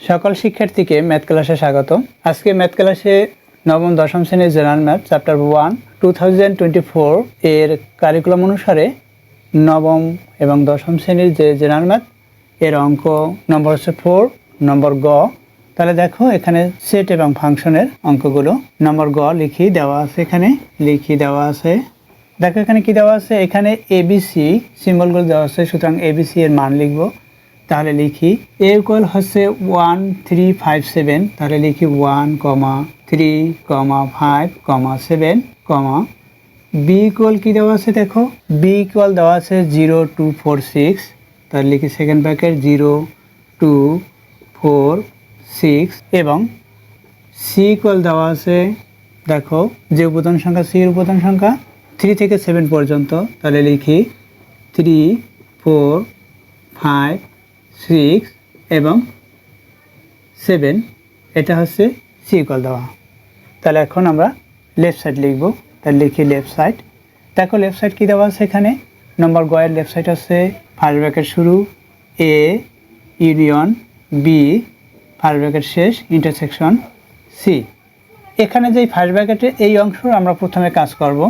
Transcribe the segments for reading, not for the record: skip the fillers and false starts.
সকল শিক্ষার্থীকে ম্যাথ ক্লাসে স্বাগত। আজকে ম্যাথ ক্লাসে নবম দশম শ্রেণীর জেনারেল ম্যাথ চ্যাপ্টার 1 2024 এর কারিকুলাম অনুসারে নবম এবং দশম শ্রেণীর যে জেনারেল ম্যাথ এর অঙ্ক নম্বর হচ্ছে 4 নম্বর গ। তাহলে দেখো এখানে সেট এবং ফাংশনের অঙ্কগুলো নম্বর গ লিখি দেওয়া আছে, এখানে লিখি দেওয়া আছে। দেখো এখানে কি দেওয়া আছে, এখানে এবিসি সিম্বলগুলো দেওয়া আছে, সুতরাং এবিসি এর মান লিখব। তাহলে লিখি এ ইকুয়াল হচ্ছে 1 3 5 7, তাহলে লিখি 1 3 5 7 বি ইকুয়াল কি দেওয়া আছে, দেখো বি ইকুয়াল দেওয়া আছে 0 2 4 6, তাহলে লিখি সেকেন্ড ব্র্যাকেট 0 2 4 6 এবং সি ইকুয়াল দেওয়া আছে, দেখো যে উপাদান সংখ্যা সি এর উপাদান সংখ্যা 3 থেকে 7 পর্যন্ত, তাহলে লিখি 3 4 5 6 এবং 7, এটা হচ্ছে সি ইকুয়াল দেওয়া। তাহলে এখন আমরা লেফট সাইড লিখব, তাহলে লিখি লেফট সাইড। দেখো লেফট সাইড কী দেওয়া আছে, এখানে নম্বর গয়ের লেফট সাইড হচ্ছে ফার্স্ট ব্র্যাকেট শুরু A union B, first bracket শেষ ইন্টারসেকশন সি। এখানে যে ফার্স্ট ব্র্যাকেটে এই অংশ আমরা প্রথমে কাজ করব,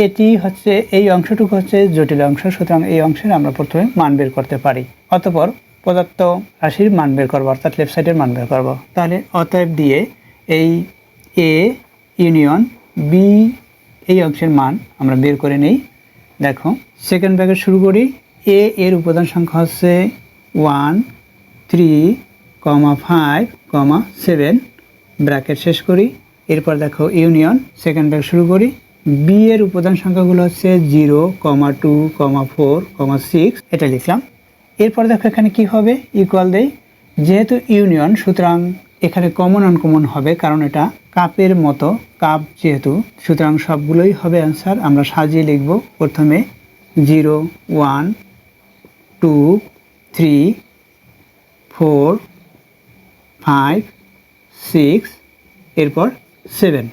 এটি হচ্ছে এই অংশটুকু হচ্ছে জটিল অংশ, সুতরাং এই অংশের আমরা প্রথমে মান বের করতে পারি। অতঃপর প্রদত্ত রাশির মান বের করবো, অর্থাৎ লেফট সাইডের মান বের করব। তাহলে অতএব দিয়ে এই এ ইউনিয়ন বি এই অংশের মান আমরা বের করে নেই। দেখো সেকেন্ড ব্র্যাকেট শুরু করি, এ এর উপাদান সংখ্যা হচ্ছে 1 3 5 7, ব্র্যাকেট শেষ করি। এরপর দেখো ইউনিয়ন সেকেন্ড ব্র্যাকেট শুরু করি, বি এর উপাদান সংখ্যাগুলো হচ্ছে 0 2 4 6, এটা লিখলাম। এরপর দেখো এখানে কি হবে, ইকুয়াল দেই, যেহেতু ইউনিয়ন সুতরাং এখানে কমন আনকমন হবে, কারণ এটা কাপের মতো, কাপ যেহেতু, সুতরাং সবগুলোই হবে অ্যান্সার। আমরা সাজিয়ে লিখব, প্রথমে 0 1 2 3 4 5 6 এরপর 7,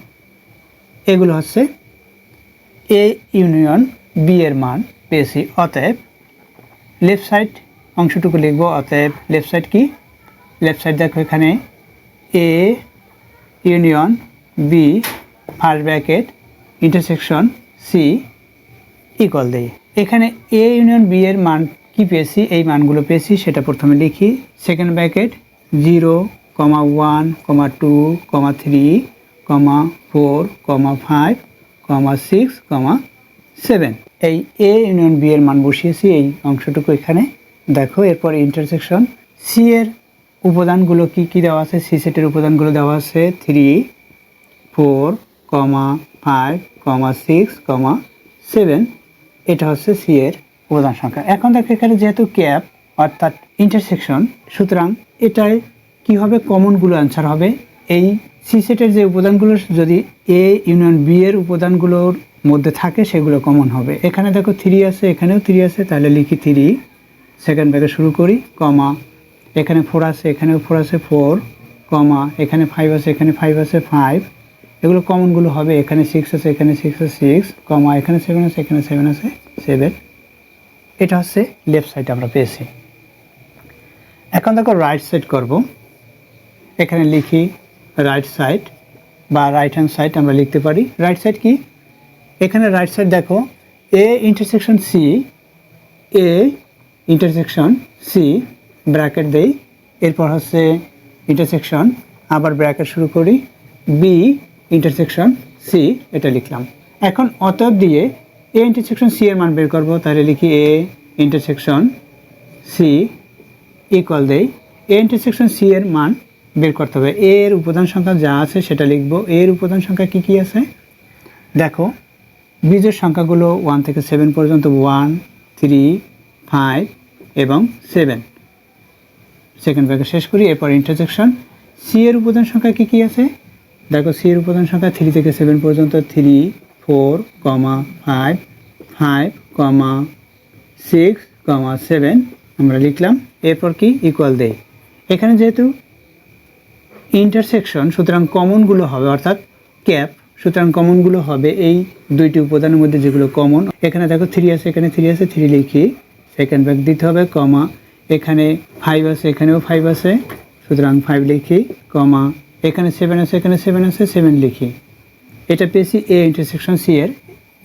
এগুলো হচ্ছে এ ইউনিয়ন বি এর মান পেয়েছি। অতএব লেফট সাইড অংশটুকু লিখব, অতএব লেফট সাইড কি, লেফট সাইড দেখো এখানে A union B first bracket intersection C equal দেই। এখানে এ ইউনিয়ন বি এর মান কি পেয়েছি, এই মানগুলো পেয়েছি, সেটা প্রথমে লিখি। সেকেন্ড ব্র্যাকেট 0 1 2 3 4 5 6 7, এই এ ইউনিয়ন বি এর মান বসিয়েছি এই অংশটুকু এখানে। দেখো এরপর ইন্টারসেকশন সি এর উপাদানগুলো কি কি দেওয়া আছে, সি সেটের উপাদানগুলো দেওয়া আছে 3 4 5 6 7, এটা হচ্ছে সি এর উপাদান সংখ্যা। এখন দেখো এখানে যেহেতু ক্যাপ অর্থাৎ ইন্টারসেকশন, সুতরাং এটাই কি হবে, কমনগুলো অ্যান্সার হবে। এই সি সেটের যে উপাদানগুলো যদি এ ইউনিয়ন বি এর উপাদানগুলোর মধ্যে থাকে সেগুলো কমন হবে। এখানে দেখো 3 আছে, এখানেও 3 আছে, তাহলে লিখি 3 সেকেন্ড ব্র্যাকেট শুরু করি, এখানে 4 আছে, এখানেও 4 আছে 4, এখানে 5 আছে, এখানে 5 আছে 5, এগুলো কমনগুলো হবে। এখানে 6 আছে, এখানে 6 আছে 6, এখানে 7 আছে, এখানে 7 আছে 7, এটা হচ্ছে লেফট সাইড আমরা পেয়েছি। এখন দেখো রাইট সাইড করব, এখানে লিখি রাইট সাইড বা রাইট হ্যান্ড সাইড আমরা লিখতে পারি। রাইট সাইড কি, এখানে রাইট সাইড দেখো A intersection C, A intersection C bracket দেই, এরপর হচ্ছে ইন্টারসেকশন আবার ব্র্যাকেট শুরু করি, বি ইন্টারসেকশন সি, এটা লিখলাম। এখন অতএব দিয়ে এ ইন্টারসেকশন সি এর মান বের করব, তাহলে লিখি এ ইন্টারসেকশন সি ইকুয়াল দেই, এ ইন্টারসেকশন সি এর মান বের করতে হবে। এর উপাদান সংখ্যা যা আছে সেটা লিখব। এর উপাদান সংখ্যা কি কি আছে, দেখো বীজের সংখ্যাগুলো 1 থেকে 7 পর্যন্ত 1 3 5 এবং 7, সেকেন্ড ব্র্যাকেট শেষ করি। এরপর ইন্টারসেকশন সি এর উপাদান সংখ্যা কি কি আছে, দেখো সি এর উপাদান সংখ্যা 3 থেকে 7 পর্যন্ত 3 4 5 5 6 7 আমরা লিখলাম। এরপর কি ইকুয়াল দেই, এখানে যেহেতু ইন্টারসেকশন সুতরাং কমনগুলো হবে, অর্থাৎ ক্যাপ, সুতরাং কমনগুলো হবে এই দুইটি উপাদানের মধ্যে যেগুলো কমন। এখানে দেখো 3 আছে, এখানে 3 আছে, 3 লিখি, সেকেন্ড ব্র্যাকেট দিতে হবে, এখানে 5 আছে, এখানেও 5 আছে, সুতরাং 5 লিখি, কমা এখানে 7 আছে, এখানে 7 আছে, 7 লিখি। এটা পেয়েছি এ ইন্টারসেকশন সি এর।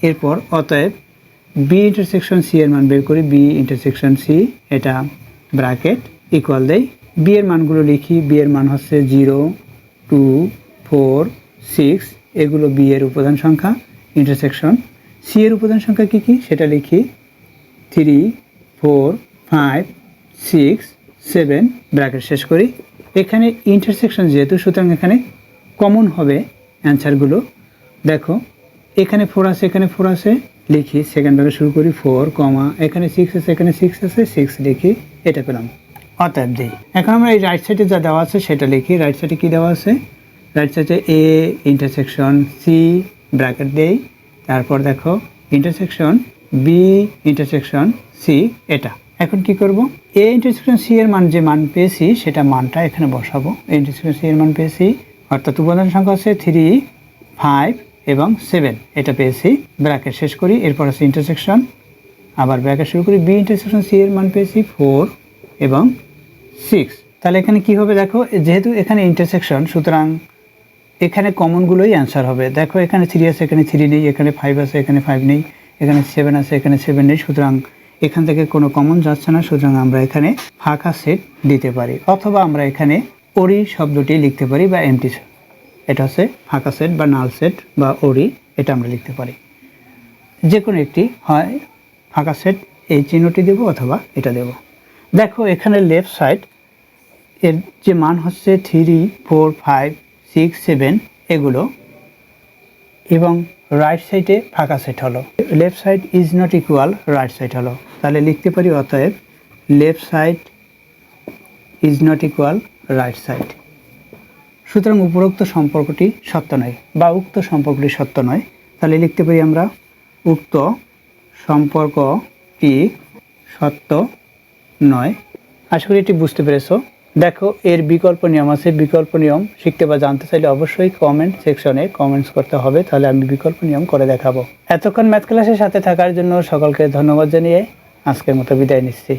এরপর অতএব বি ইন্টারসেকশন সি এর মান বের করি, বি ইন্টারসেকশন সি, এটা ব্র্যাকেট ইকুয়াল দেই। বি এর মানগুলো লিখি, বি এর মান হচ্ছে 0, 2, 4, 6, এগুলো বি এর উপাদান সংখ্যা। ইন্টারসেকশন সি এর উপাদান সংখ্যা কী কী সেটা লিখি, 3, 4, 5, 6, 7, ব্র্যাকেট শেষ করি। এখানে ইন্টারসেকশন যেহেতু, সুতরাং এখানে কমন হবে অ্যান্সারগুলো। দেখো এখানে 4 আছে, এখানে 4 আছে, লিখি, সেকেন্ড ব্র্যাকেট শুরু করি, 4, কমা এখানে 6 আছে, এখানে 6 আছে, 6 লিখি, এটা পেলাম। অতএব দিই। এখন আমরা এই রাইট সাইডে যা দেওয়া আছে সেটা লিখি। রাইট সাইডে কী দেওয়া আছে, রাইট সাইডে এ ইন্টারসেকশন সি ব্র্যাকেট দেই, তারপর দেখো ইন্টারসেকশন বি ইন্টারসেকশন সি, এটা। এখন কি করব, এ ইন্টারসেকশন সি এর মান যে মান পেয়েছি সেটা মানটা এখানে বসাবো। এ ইন্টারসেকশন সি এর মান পেয়েছি, অর্থাৎ উপাদান সংখ্যা আছে 3, 5 এবং 7, এটা পেয়েছি, ব্র্যাকেট শেষ করি। এরপর আছে ইন্টারসেকশন, আবার ব্র্যাকেট শুরু করি, বি ইন্টারসেকশন সি এর মান পেয়েছি 4 এবং 6। তাহলে এখানে কি হবে দেখো, যেহেতু এখানে ইন্টারসেকশন, সুতরাং এখানে কমনগুলোই অ্যান্সার হবে। দেখো এখানে 3 আছে, এখানে 3 নেই, এখানে 5 আছে, এখানে 5 নেই, এখানে 7 আছে, এখানে 7 নেই, সুতরাং এখান থেকে কোনো কমন যাচ্ছে না। সুতরাং আমরা এখানে ফাঁকা সেট দিতে পারি, অথবা আমরা এখানে ওরি শব্দটি লিখতে পারি, বা এমটি, এটা হচ্ছে ফাঁকা সেট বা নাল সেট বা ওরি, এটা আমরা লিখতে পারি। যে কোনো একটি, হয় ফাঁকা সেট এই চিহ্নটি দেব অথবা এটা দেব। দেখো এখানে লেফট সাইড এর যে মান হচ্ছে 3, 4, 5, 6, 7 এগুলো, এবং রাইট সাইডে ফাঁকা সেট হলো। Left side is not equal right side হলো, তাহলে লিখতে পারি অতএব left side is not equal right side. সুতরাং উপরোক্ত সম্পর্কটি সত্য নয়, বা উক্ত সম্পর্কটি সত্য নয়। তাহলে লিখতে পারি আমরা উক্ত সম্পর্কটি সত্য নয়। আশা করি এটি বুঝতে পেরেছো। দেখো এর বিকল্প নিয়ম আছে, বিকল্প নিয়ম শিখতে বা জানতে চাইলে অবশ্যই কমেন্ট সেকশনে কমেন্টস করতে হবে, তাহলে আমি বিকল্প নিয়ম করে দেখাবো। এতক্ষণ ম্যাথ ক্লাসের সাথে থাকার জন্য সকলকে ধন্যবাদ জানিয়ে আজকের মতো বিদায় নিচ্ছি।